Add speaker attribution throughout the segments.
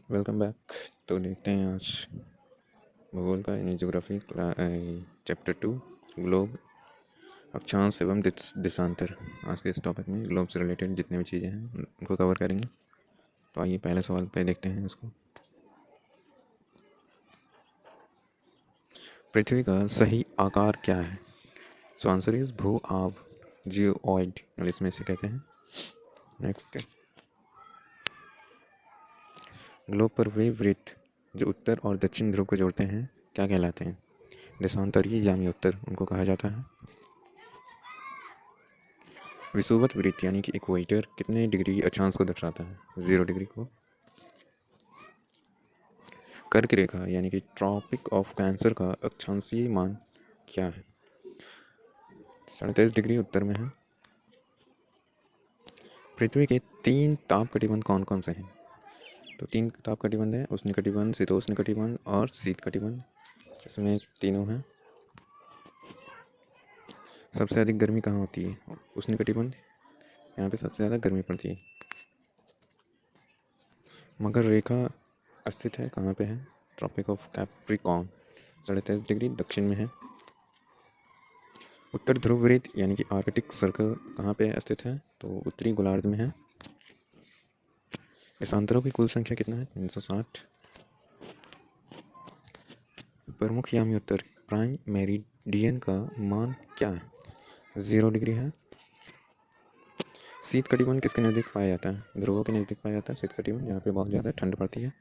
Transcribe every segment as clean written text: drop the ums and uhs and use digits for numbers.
Speaker 1: Welcome back. तो देखते हैं आज भूगोल का यानी ज्योग्राफी चैप्टर 2 ग्लोब अक्षांश एवं देशांतर। आज के इस टॉपिक में ग्लोब से रिलेटेड जितने भी चीज़ें हैं उनको कवर करेंगे। तो आइए पहले सवाल पे देखते हैं उसको। पृथ्वी का सही आकार क्या है? सो आंसर इज भू आब, जियोइड इसमें से कहते हैं। नेक्स्ट, ग्लोब पर वे वृत्त जो उत्तर और दक्षिण ध्रुव को जोड़ते हैं क्या कहलाते हैं? देशांतरीय यामी उत्तर उनको कहा जाता है। विषुवत वृत्त यानी कि इक्वेटर कितने डिग्री अक्षांश को दर्शाता है? 0 डिग्री को। कर्क रेखा यानी कि ट्रॉपिक ऑफ कैंसर का अक्षांशीय मान क्या है? 37 डिग्री उत्तर में है। पृथ्वी के 3 ताप कटिबंध कौन कौन से हैं? तो 3 ताप कटिबंध हैं, उष्ण कटिबंध, शीतोष्ण कटिबंध और शीत कटिबंध। इसमें तीनों हैं। सबसे अधिक गर्मी कहाँ होती है? उष्ण कटिबंध, यहाँ पे सबसे ज़्यादा गर्मी पड़ती है। मकर रेखा स्थित है कहाँ पे है? ट्रॉपिक ऑफ कैप्रिकॉर्न, 23.5 डिग्री दक्षिण में है। उत्तर ध्रुव वृत्त यानी कि आर्कटिक सर्कल कहाँ पे स्थित है? तो उत्तरी गोलार्ध में है। देशांतरों की कुल संख्या कितना है? 360। प्रमुख यामी उत्तर प्राइम मेरिडियन का मान क्या है? 0 डिग्री है। शीत कटिबंध किसके नज़दीक पाया जाता है? ध्रुवों के नज़दीक पाया जाता है शीत कटिबंध, यहाँ पे बहुत ज़्यादा ठंड पड़ती है।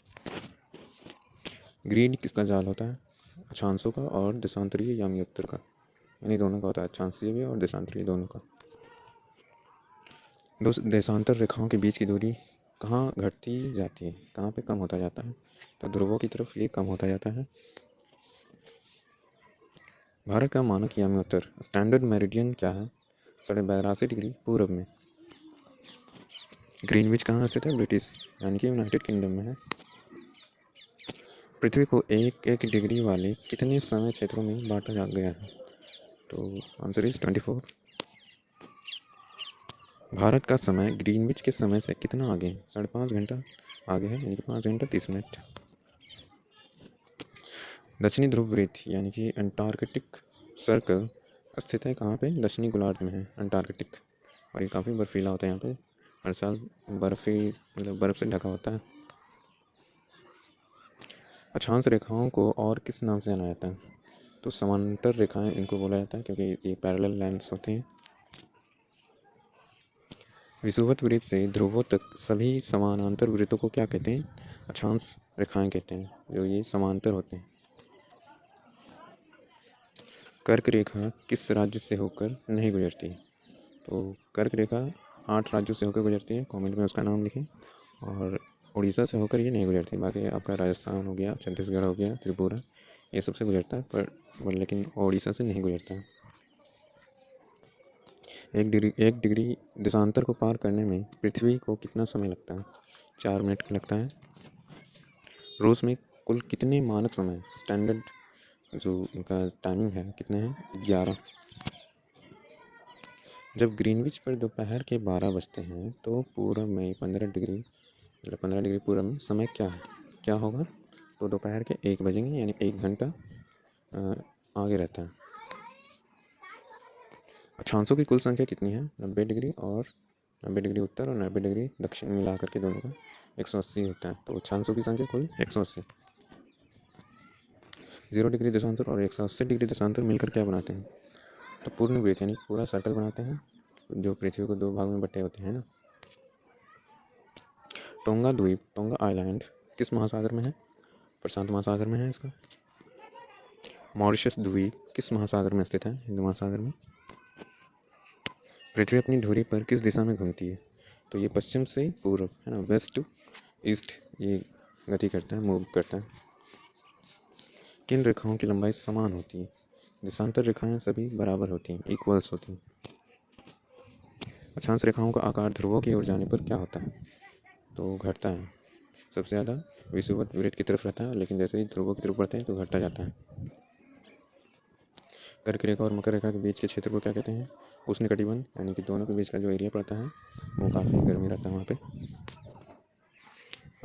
Speaker 1: ग्रीड किसका जाल होता है? अक्षांशों का और देशांतरीय यामी उत्तर का, यानी दोनों का होता है, अक्षांशीय भी और देशांतरीय दोनों का। दो देशांतर रेखाओं के बीच की दूरी कहाँ घटती जाती है? कहाँ पे कम होता जाता है? तो ध्रुवों की तरफ ये कम होता जाता है। भारत का मानक यामी उत्तर स्टैंडर्ड मेरिडियन क्या है? 82.5 डिग्री पूर्व में। ग्रीनविच कहाँ स्थित है? ब्रिटिश यानी कि यूनाइटेड किंगडम में है। पृथ्वी को एक एक डिग्री वाले कितने समय क्षेत्रों में बांटा जा गया है? तो आंसर इज 24। भारत का समय ग्रीनविच के समय से कितना आगे है? 5.5 घंटा आगे है, यानी कि 5 घंटा 30 मिनट। दक्षिणी ध्रुव वृत्त यानी कि अंटार्कटिक सर्कल स्थित है कहाँ पे? दक्षिणी गोलार्ध में है अंटार्कटिक, और ये काफ़ी बर्फीला होता है। यहाँ पे हर साल बर्फ़ से ढका होता है। अक्षांश रेखाओं को और किस नाम से जाना जाता है? तो समांतर रेखाएं इनको बोला जाता है, क्योंकि ये पैरेलल लाइन्स होते हैं। विषुवत वृत्त से ध्रुवों तक सभी समानांतर वृत्तों को क्या कहते हैं? अक्षांश रेखाएं कहते हैं, जो ये समांतर होते हैं। कर्क रेखा किस राज्य से होकर नहीं गुजरती? तो कर्क रेखा 8 राज्यों से होकर गुजरती है, कमेंट में उसका नाम लिखें। और उड़ीसा से होकर ये नहीं गुजरती, बाकी आपका राजस्थान हो गया, छत्तीसगढ़ हो गया, त्रिपुरा, ये सबसे गुजरता है, पर लेकिन उड़ीसा से नहीं गुजरता है। 1 डिग्री देशांतर को पार करने में पृथ्वी को कितना समय लगता है? 4 मिनट लगता है। रूस में कुल कितने मानक समय स्टैंडर्ड जो उनका टाइमिंग है कितने हैं? 11। जब ग्रीनविच पर दोपहर के 12 बजते हैं तो पूरब में 15 डिग्री पूरब में समय क्या होगा? तो दोपहर के 1 बजेंगे, यानी 1 घंटा आगे रहता है। अक्षांशों की कुल संख्या कितनी है? 90 डिग्री और 90 डिग्री उत्तर और 90 डिग्री दक्षिण मिला करके दोनों का 180 होता है। तो अक्षांशों की संख्या कुल 180। 0 डिग्री देशांतर और 180 डिग्री देशांतर मिलकर क्या बनाते हैं? तो पूर्ण वृत्त यानी पूरा सर्कल बनाते हैं, जो पृथ्वी को 2 भाग में बटे होते हैं ना। टोंगा द्वीप, टोंगा आइलैंड किस महासागर में है? प्रशांत महासागर में है इसका। मॉरिशस द्वीप किस महासागर में स्थित है? हिंद महासागर में। पृथ्वी अपनी धुरी पर किस दिशा में घूमती है? तो ये पश्चिम से पूर्व है ना, वेस्ट टू ईस्ट ये गति करता है, मूव करता है। किन रेखाओं की लंबाई समान होती है? देशांतर रेखाएं सभी बराबर होती हैं, इक्वल्स होती हैं। अक्षांश रेखाओं का आकार ध्रुवों की ओर जाने पर क्या होता है? तो घटता है। सबसे ज़्यादा विषुवत वृत्त की तरफ रहता है, लेकिन जैसे ही ध्रुवों की तरफ बढ़ते हैं तो घटता जाता है। कर्क रेखा और मकर रेखा के बीच के क्षेत्र को क्या कहते हैं? उष्ण कटिबंध, यानी कि दोनों के बीच का जो एरिया पड़ता है वो काफ़ी गर्मी रहता है वहाँ पे।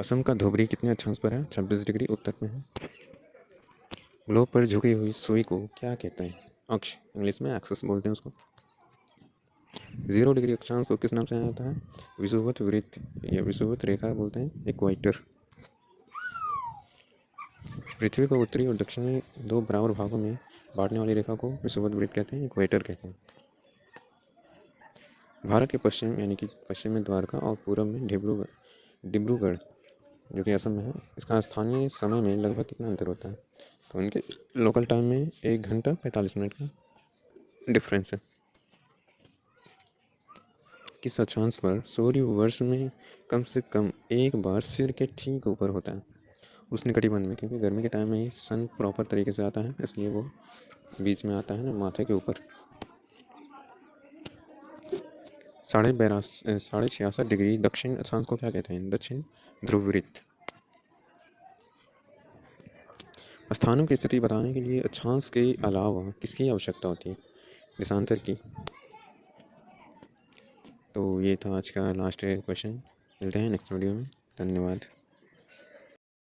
Speaker 1: असम का धुबरी कितने अक्षांश पर है? 26 डिग्री उत्तर में है। ग्लोब पर झुकी हुई सुई को क्या कहते हैं? अक्ष, इंग्लिश में एक्सिस बोलते हैं उसको। 0 डिग्री अक्षांश को किस नाम से जाना जाता है? विषुवत वृत्त या विषुवत रेखा बोलते हैं, इक्वाइटर। पृथ्वी को उत्तरी और दक्षिणी 2 बराबर भागों में बांटने वाली रेखा को विषुवत वृत्त कहते हैं, इक्वेटर कहते हैं। भारत के पश्चिम यानी कि पश्चिम में द्वारका और पूर्व में डिब्रूगढ़ जो कि असम में है, इसका स्थानीय समय में लगभग कितना अंतर होता है? तो उनके लोकल टाइम में 1 घंटा 45 मिनट का डिफरेंस है। किस अक्षांश पर सूर्य वर्ष में कम से कम एक बार सिर के ठीक ऊपर होता है? उष्णकटिबंध में, क्योंकि गर्मी के टाइम में ही सन प्रॉपर तरीके से आता है, इसलिए वो बीच में आता है ना, माथे के ऊपर। 66.5 डिग्री दक्षिण अक्षांश को क्या कहते हैं? दक्षिण ध्रुववृत्त। स्थानों की स्थिति बताने के लिए अक्षांश के अलावा किसकी आवश्यकता होती है? देशांतर की। तो ये था आज का लास्ट क्वेश्चन। मिलते हैं नेक्स्ट वीडियो में। धन्यवाद।